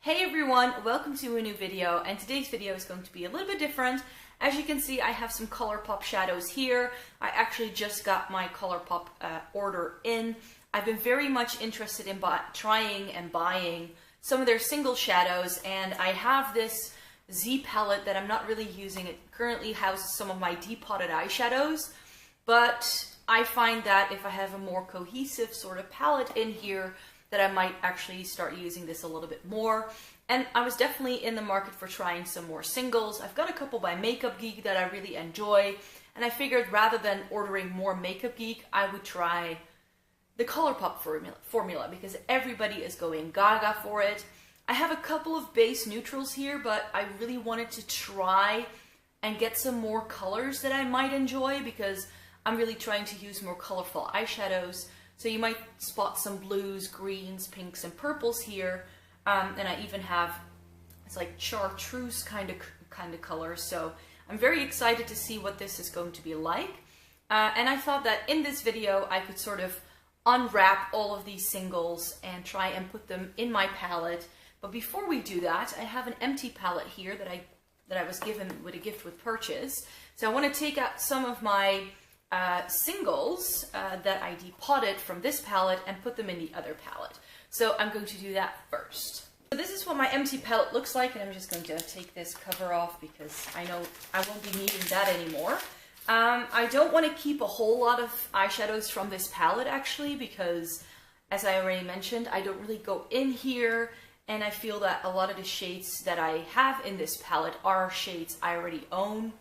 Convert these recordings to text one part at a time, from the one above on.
Hey everyone, welcome to a new video, and today's video is going to be a little bit different. As you can see, I have some Colourpop shadows here. I actually just got my Colourpop order in. I've been very much interested in trying and buying some of their single shadows, and I have this Z palette that I'm not really using. It currently houses some of my depotted eyeshadows, but I find that if I have a more cohesive sort of palette in here, that I might actually start using this a little bit more. And I was definitely in the market for trying some more singles. I've got a couple by Makeup Geek that I really enjoy, and I figured rather than ordering more Makeup Geek, I would try the Colourpop formula because everybody is going gaga for it. I have a couple of base neutrals here, but I really wanted to try and get some more colors that I might enjoy because I'm really trying to use more colorful eyeshadows. So you might spot some blues, greens, pinks, and purples here. And I even have, it's like chartreuse kind of colors. So I'm very excited to see what this is going to be like. And I thought that in this video, I could sort of unwrap all of these singles and try and put them in my palette. But before we do that, I have an empty palette here that I was given with a gift with purchase. So I want to take out some of my singles that I depotted from this palette and put them in the other palette. So I'm going to do that first. So this is what my empty palette looks like, and I'm just going to take this cover off because I know I won't be needing that anymore. I don't want to keep a whole lot of eyeshadows from this palette actually because, as I already mentioned, I don't really go in here, and I feel that a lot of the shades that I have in this palette are shades I already own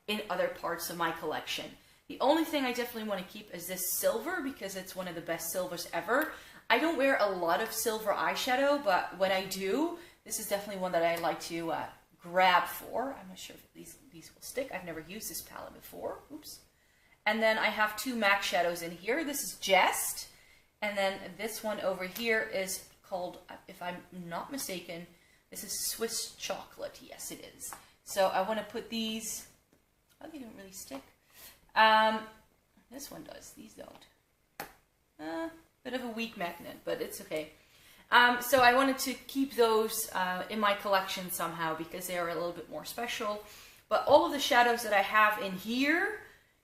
in other parts of my collection. The only thing I definitely want to keep is this silver because it's one of the best silvers ever. I don't wear a lot of silver eyeshadow, but when I do, this is definitely one that I like to grab for. I'm not sure if these will stick. I've never used this palette before. Oops. And then I have two MAC shadows in here. This is Jest, and then this one over here is called, if I'm not mistaken, this is Swiss Chocolate. Yes, it is. So I want to put these, oh, they don't really stick. This one does, these don't. Bit of a weak magnet, but it's okay. So I wanted to keep those in my collection somehow because they are a little bit more special. But all of the shadows that I have in here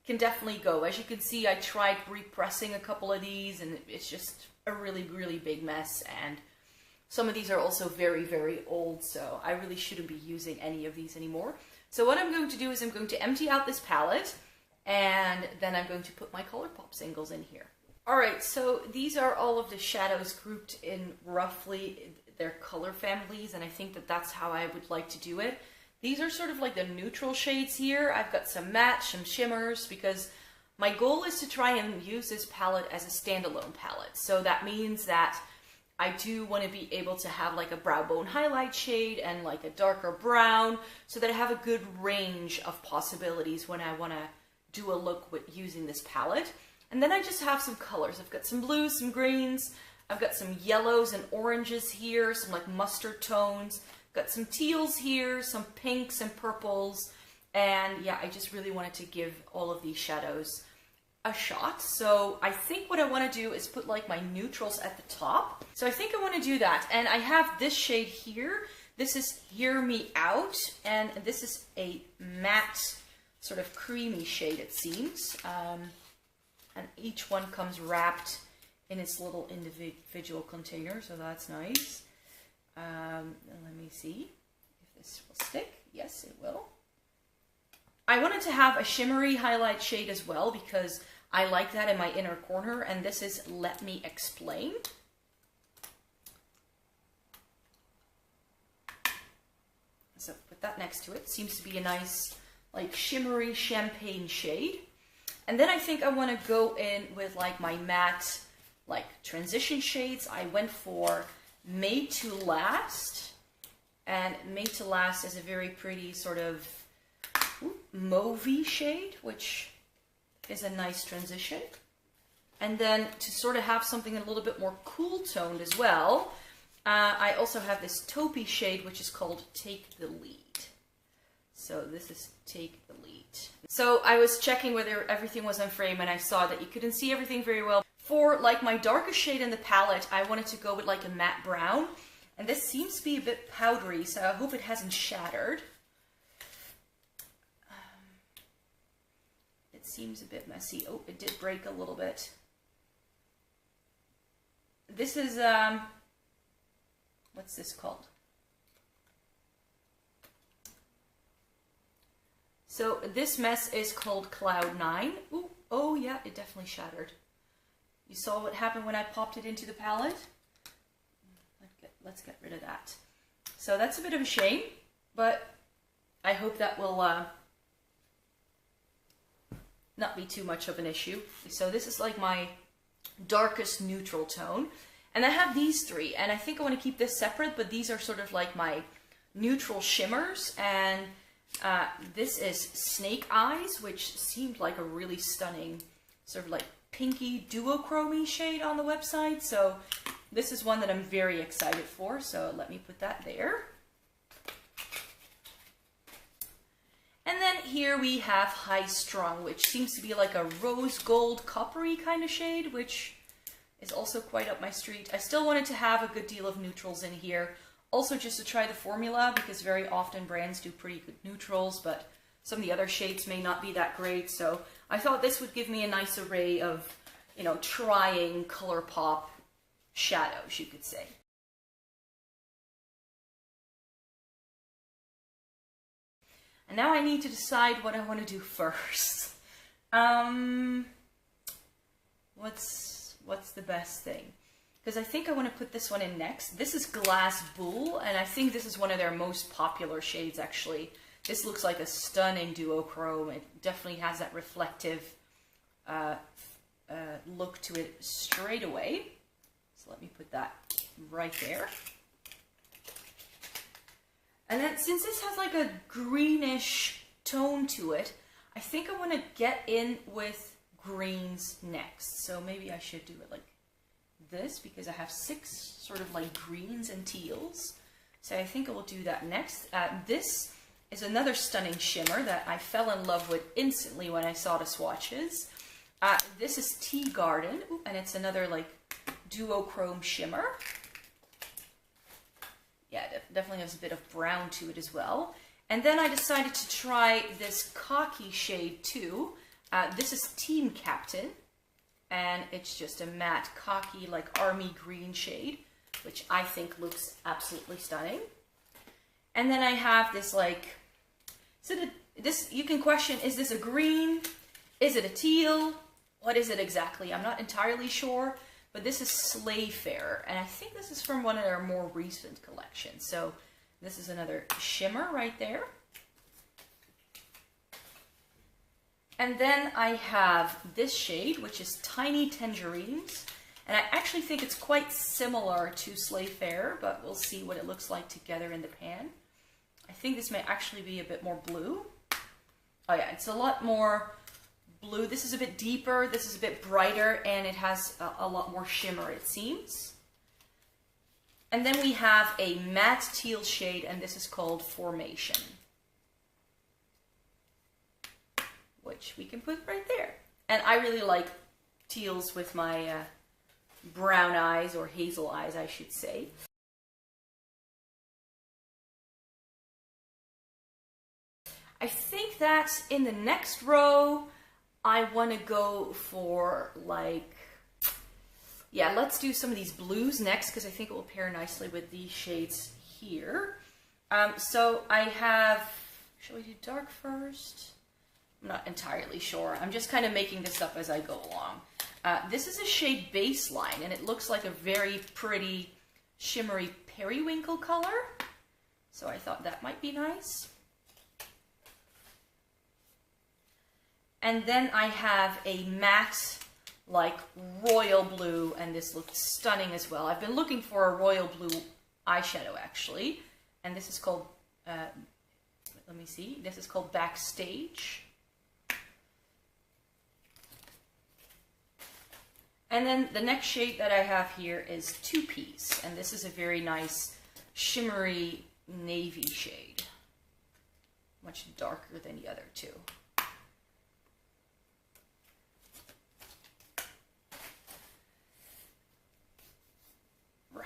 can definitely go. As you can see, I tried repressing a couple of these and it's just a really, really big mess. And some of these are also very, very old, so I really shouldn't be using any of these anymore. So what I'm going to do is I'm going to empty out this palette, and then I'm going to put my Colourpop singles in here. Alright, so these are all of the shadows grouped in roughly their color families, and I think that that's how I would like to do it. These are sort of like the neutral shades here. I've got some matte, some shimmers, because my goal is to try and use this palette as a standalone palette. So that means that I do want to be able to have like a brow bone highlight shade and like a darker brown, so that I have a good range of possibilities when I want to do a look with using this palette. And then I just have some colors. I've got some blues, some greens, I've got some yellows and oranges here, some like mustard tones, got some teals here, some pinks and purples, and yeah, I just really wanted to give all of these shadows a shot. So I think what I want to do is put like my neutrals at the top. So I think I want to do that, and I have this shade here. This is Hear Me Out, and this is a matte sort of creamy shade, it seems, and each one comes wrapped in its little individual container, so that's nice. Let me see if this will stick. Yes, it will. I wanted to have a shimmery highlight shade as well because I like that in my inner corner, and this is Let Me Explain. So put that next to it. Seems to be a nice like shimmery champagne shade. And then I think I want to go in with like my matte like transition shades. I went for Made to Last, and Made to Last is a very pretty sort of mauvey shade, which is a nice transition. And then to sort of have something a little bit more cool toned as well, I also have this taupey shade which is called Take the Lead. So this is Take the Lead. So I was checking whether everything was on frame, and I saw that you couldn't see everything very well. For like my darkest shade in the palette, I wanted to go with like a matte brown, And this seems to be a bit powdery, so I hope it hasn't shattered. It seems a bit messy. Oh, it did break a little bit. This is, what's this called? So this mess is called Cloud 9. Ooh, oh yeah, it definitely shattered. You saw what happened when I popped it into the palette? Let's get rid of that. So that's a bit of a shame, but I hope that will not be too much of an issue. So this is like my darkest neutral tone. And I have these three, and I think I want to keep this separate, but these are sort of like my neutral shimmers. And this is Snake Eyes, which seemed like a really stunning sort of like pinky duochrome shade on the website. So this is one that I'm very excited for. So let me put that there. And then here we have High Strung, which seems to be like a rose gold coppery kind of shade, which is also quite up my street. I still wanted to have a good deal of neutrals in here. Also just to try the formula, because very often brands do pretty good neutrals, but some of the other shades may not be that great. So I thought this would give me a nice array of, you know, trying Colourpop shadows, you could say. And now I need to decide what I want to do first. What's the best thing? Because I think I want to put this one in next. This is Glass Bull, and I think this is one of their most popular shades, actually. This looks like a stunning duochrome. It definitely has that reflective look to it straight away. So let me put that right there. And then since this has like a greenish tone to it, I think I want to get in with greens next. So maybe I should do it like this, because I have 6 sort of like greens and teals. So I think I will do that next. This is another stunning shimmer that I fell in love with instantly when I saw the swatches. This is Tea Garden, and it's another like duochrome shimmer. Yeah, definitely has a bit of brown to it as well. And then I decided to try this khaki shade too. This is Team Captain, and it's just a matte khaki like army green shade, which I think looks absolutely stunning. And then I have this like, this you can question, is this a green? Is it a teal? What is it exactly? I'm not entirely sure. But this is Slayfair, and I think this is from one of their more recent collections. So this is another shimmer right there. And then I have this shade, which is Tiny Tangerines. And I actually think it's quite similar to Slayfair, but we'll see what it looks like together in the pan. I think this may actually be a bit more blue. Oh yeah, it's a lot more blue. This is a bit deeper, this is a bit brighter, and it has a lot more shimmer, it seems. And then we have a matte teal shade, and this is called Formation, which we can put right there. And I really like teals with my brown eyes, or hazel eyes, I should say. I think that in the next row, I want to go for like, yeah, let's do some of these blues next, because I think it will pair nicely with these shades here. So I have, shall we do dark first? I'm not entirely sure. I'm just kind of making this up as I go along. This is a shade Bassline, and it looks like a very pretty shimmery periwinkle color. So I thought that might be nice. And then I have a matte, like royal blue, and this looks stunning as well. I've been looking for a royal blue eyeshadow actually, and this is called, let me see, this is called Backstage. And then the next shade that I have here is Two Piece, and this is a very nice shimmery navy shade, much darker than the other two.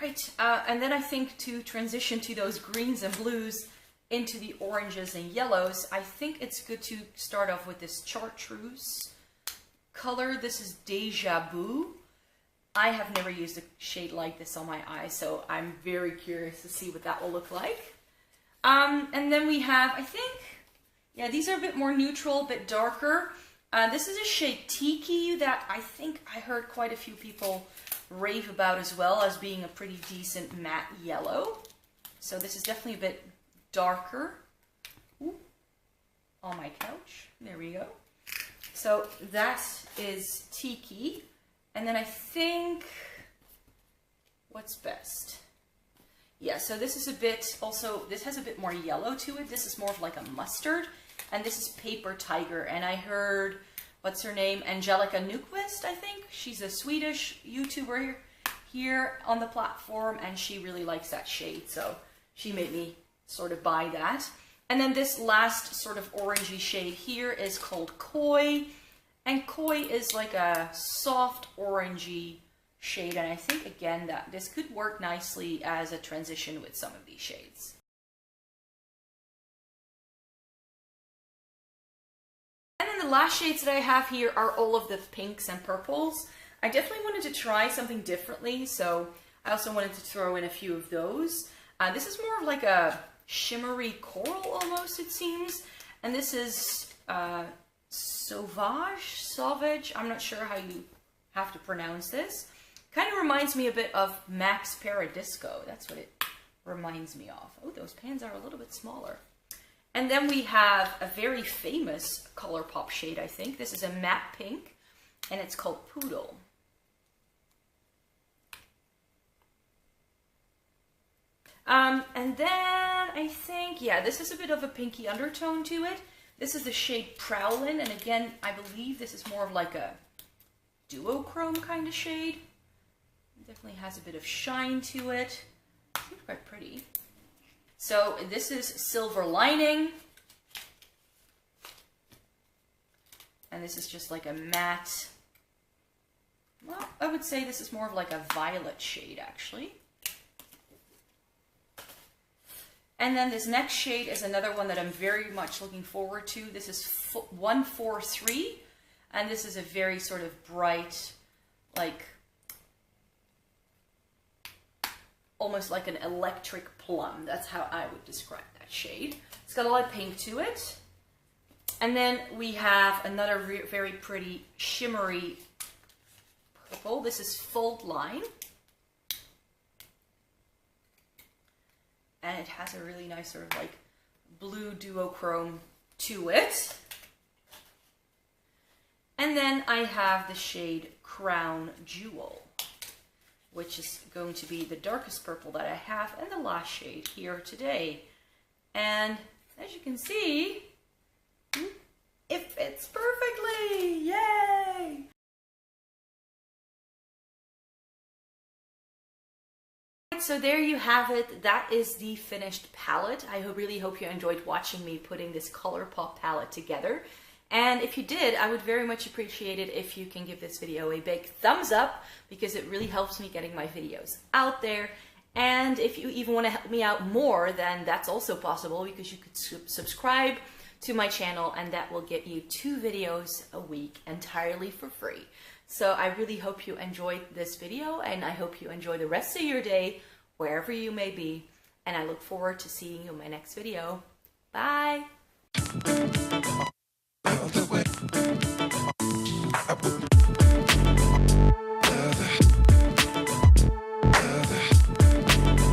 Right, and then I think to transition to those greens and blues into the oranges and yellows, I think it's good to start off with this chartreuse color. This is Deja Boo. I have never used a shade like this on my eyes, so I'm very curious to see what that will look like. And then we have, I think, yeah, these are a bit more neutral, a bit darker. This is a shade Tiki that I think I heard quite a few people rave about as well as being a pretty decent matte yellow. So this is definitely a bit darker. Ooh, on my couch. There we go. So that is Tiki. And then I think, what's best? Yeah, so this is a bit, also, this has a bit more yellow to it. This is more of like a mustard. And this is Paper Tiger. And I heard, what's her name? Angelica Nyqvist, I think. She's a Swedish YouTuber here on the platform. And she really likes that shade. So she made me sort of buy that. And then this last sort of orangey shade here is called Koi. And Koi is like a soft orangey shade, and I think again that this could work nicely as a transition with some of these shades. And then the last shades that I have here are all of the pinks and purples. I definitely wanted to try something differently, so I also wanted to throw in a few of those. This is more of like a shimmery coral almost, it seems, and this is Sauvage, I'm not sure how you have to pronounce this. Kind of reminds me a bit of Max Paradisco. That's what it reminds me of. Oh, those pans are a little bit smaller. And then we have a very famous Colourpop shade, I think. This is a matte pink, and it's called Poodle. And then I think, yeah, this is a bit of a pinky undertone to it. This is the shade Prowlin, and again, I believe this is more of like a duochrome kind of shade. It definitely has a bit of shine to it. It's quite pretty. So this is Silver Lining. And this is just like a matte, well, I would say this is more of like a violet shade, actually. And then this next shade is another one that I'm very much looking forward to. This is 143, and this is a very sort of bright, like, almost like an electric plum. That's how I would describe that shade. It's got a lot of pink to it. And then we have another very pretty shimmery purple. This is Fold Line. And it has a really nice sort of like blue duochrome to it. And then I have the shade Crown Jewel, which is going to be the darkest purple that I have and the last shade here today. And as you can see, it fits perfectly. Yay! So there you have it. That is the finished palette. I really hope you enjoyed watching me putting this Colourpop palette together. And if you did, I would very much appreciate it if you can give this video a big thumbs up, because it really helps me getting my videos out there. And if you even want to help me out more, then that's also possible, because you could subscribe to my channel, and that will get you 2 videos a week entirely for free. So I really hope you enjoyed this video, and I hope you enjoy the rest of your day, wherever you may be. And I look forward to seeing you in my next video. Bye!